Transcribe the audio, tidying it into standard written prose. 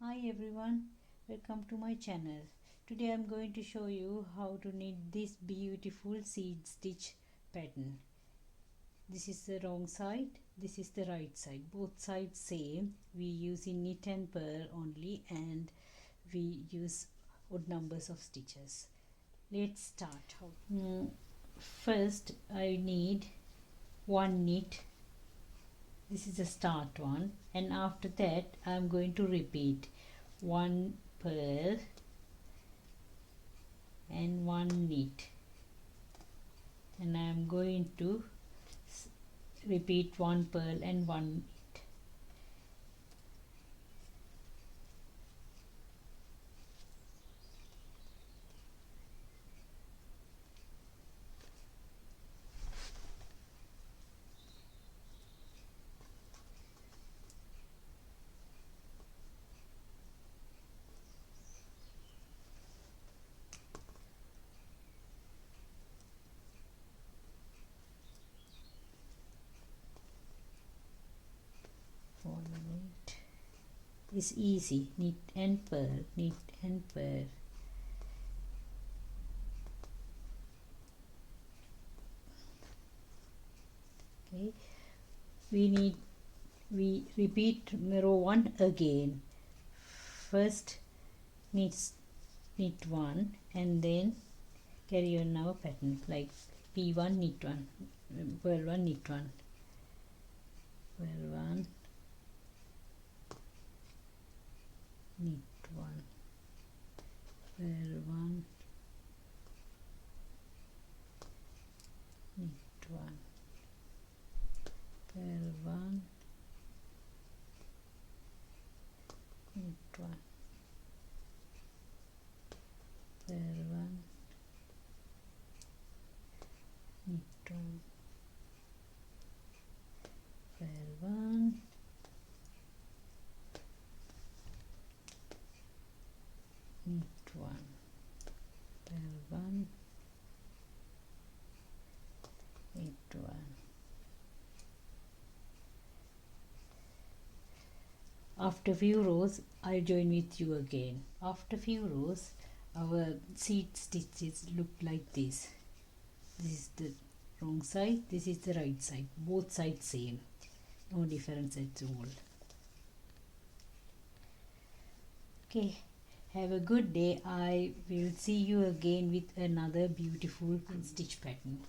Hi everyone, welcome to my channel. Today I'm going to show you how to knit this beautiful seed stitch pattern. This is the wrong side, this is the right side. Both sides same. We use in knit and purl only, and we use odd numbers of stitches. Let's start. First I need one knit. This is the start one, and after that I am going to repeat one purl and one knit, and I am going to repeat one purl and one knit. One knit is easy. Knit and purl, knit and purl. Okay, we repeat row 1 again. First knit one, and then carry on our pattern like P1 knit 1, purl 1 knit 1, purl 1 knit 1, purl 1 knit 1, purl 1 knit 1, purl 1 knit 1, purl 1 knit 1, purl 1 knit 1. After few rows I'll join with you again. After few rows our seed stitches look like this. This is the wrong side, this is the right side. Both sides same, no difference at all. Okay, have a good day. I will see you again with another beautiful stitch pattern.